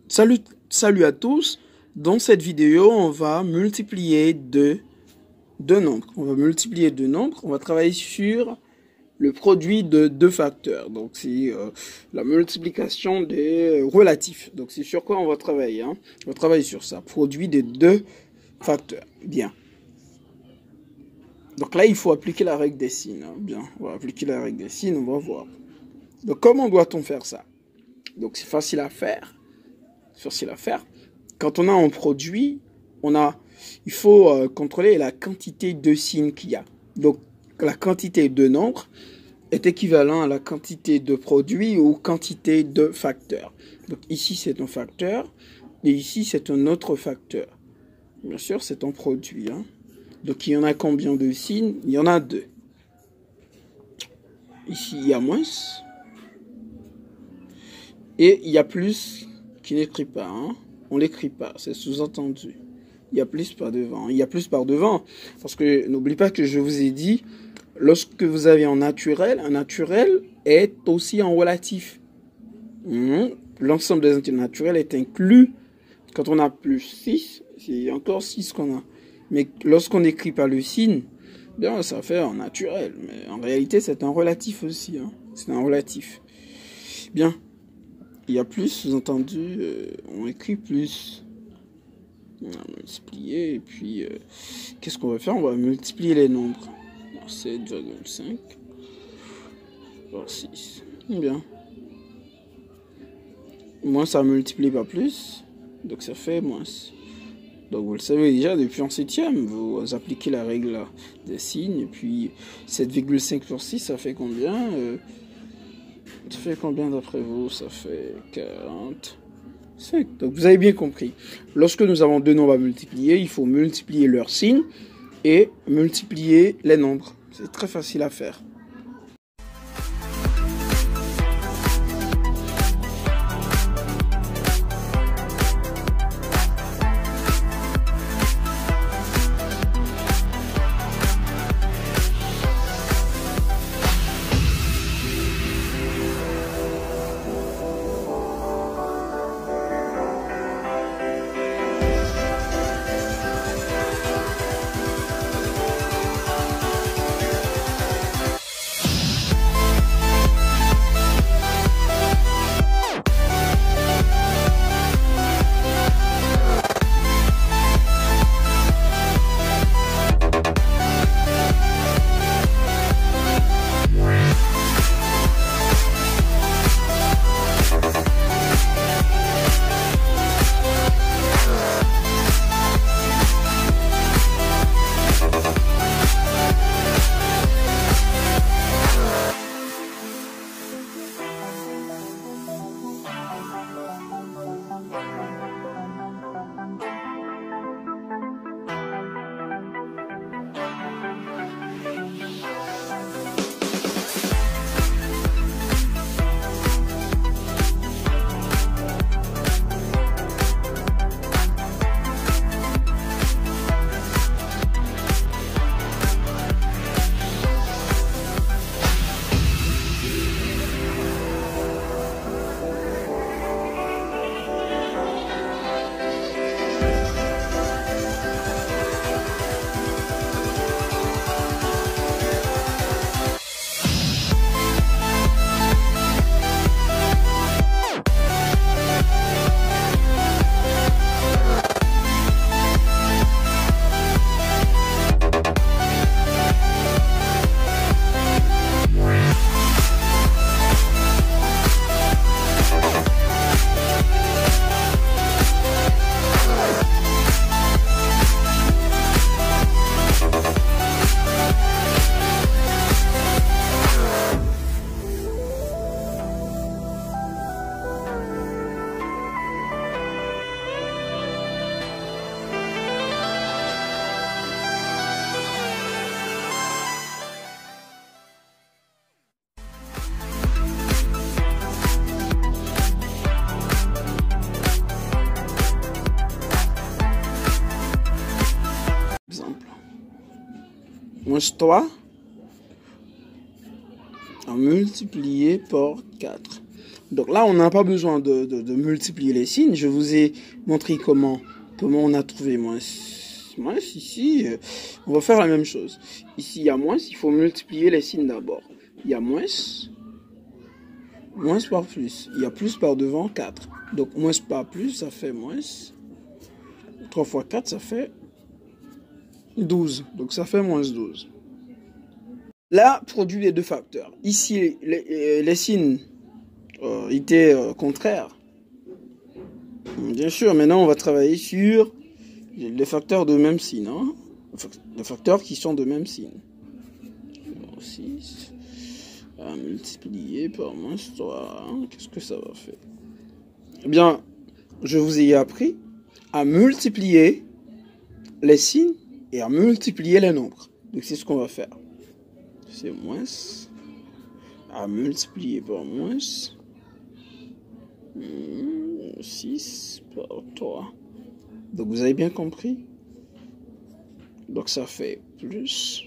Salut à tous. Dans cette vidéo, on va multiplier deux nombres. On va travailler sur le produit de deux facteurs. Donc, c'est la multiplication des relatifs. Donc, c'est sur quoi on va travailler, hein? On va travailler sur ça. Produit des deux facteurs. Bien. Donc là, il faut appliquer la règle des signes, hein. Bien. On va appliquer la règle des signes, on va voir. Donc, comment doit-on faire ça? Donc, c'est facile à faire. Quand on a un produit, il faut contrôler la quantité de signes qu'il y a. Donc, la quantité de nombre est équivalent à la quantité de produit ou quantité de facteurs. Donc, ici, c'est un facteur et ici, c'est un autre facteur. Bien sûr, c'est un produit, hein. Donc, il y en a combien de signes? Il y en a deux. Ici, il y a moins. Et il y a plus qui n'écrit pas, hein. On l'écrit pas, c'est sous-entendu. Il y a plus par devant. Il y a plus par devant. Parce que n'oublie pas que je vous ai dit, lorsque vous avez un naturel est aussi en relatif. L'ensemble des entiers naturels est inclus. Quand on a plus 6, c'est encore 6 qu'on a. Mais lorsqu'on n'écrit pas le signe, bien, ça fait un naturel. Mais en réalité, c'est un relatif aussi, hein. C'est un relatif. Bien. Il y a plus, sous-entendu, on écrit plus. On va multiplier, et puis, qu'est-ce qu'on va faire? On va multiplier les nombres. 7,5 par 6. Bien. Moins, ça multiplie pas plus, donc ça fait moins. Donc vous le savez déjà, depuis en 7e, vous appliquez la règle des signes, et puis 7,5 sur 6, ça fait combien? Ça fait combien d'après vous? Ça fait 45. Donc vous avez bien compris. Lorsque nous avons deux nombres à multiplier, il faut multiplier leurs signes et multiplier les nombres. C'est très facile à faire. Moins 3 à multiplier par 4. Donc là, on n'a pas besoin de multiplier les signes. Je vous ai montré comment on a trouvé moins. Moins ici, on va faire la même chose. Ici, il y a moins, il faut multiplier les signes d'abord. Il y a moins par plus. Il y a plus par devant, 4. Donc, moins par plus, ça fait moins. 3 fois 4, ça fait 12. Donc, ça fait moins 12. Là, produit les deux facteurs. Ici, les signes étaient contraires. Bien sûr, maintenant, on va travailler sur les facteurs de même signe. Hein? Les facteurs qui sont de même signe. 6 à multiplier par moins 3. Qu'est-ce que ça va faire? Eh bien, je vous ai appris à multiplier les signes et à multiplier les nombres. Donc, c'est ce qu'on va faire. C'est moins à multiplier par moins 6 par 3. Donc, vous avez bien compris? Donc, ça fait plus.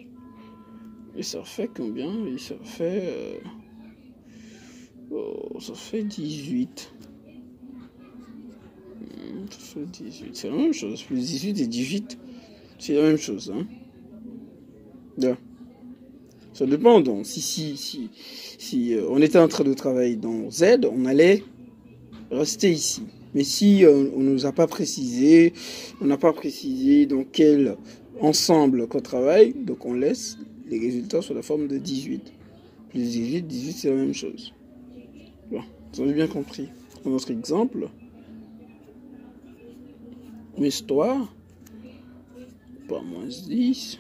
Et ça fait combien? Et ça fait... ça fait 18. Ça fait 18. C'est la même chose. Plus 18 et 18. C'est la même chose. Hein? Là. Ça dépend. Donc, si on était en train de travailler dans Z, on allait rester ici. Mais si on ne nous a pas précisé, on n'a pas précisé dans quel ensemble qu'on travaille, donc on laisse les résultats sous la forme de 18. Plus 18, 18 c'est la même chose. Bon, vous avez bien compris. Dans notre exemple, histoire, pas moins 10.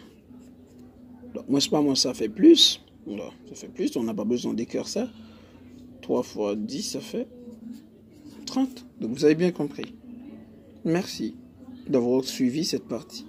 Donc, moins pas moins ça fait plus. Voilà, ça fait plus, on n'a pas besoin d'écrire ça. 3 fois 10, ça fait 30. Donc vous avez bien compris. Merci d'avoir suivi cette partie.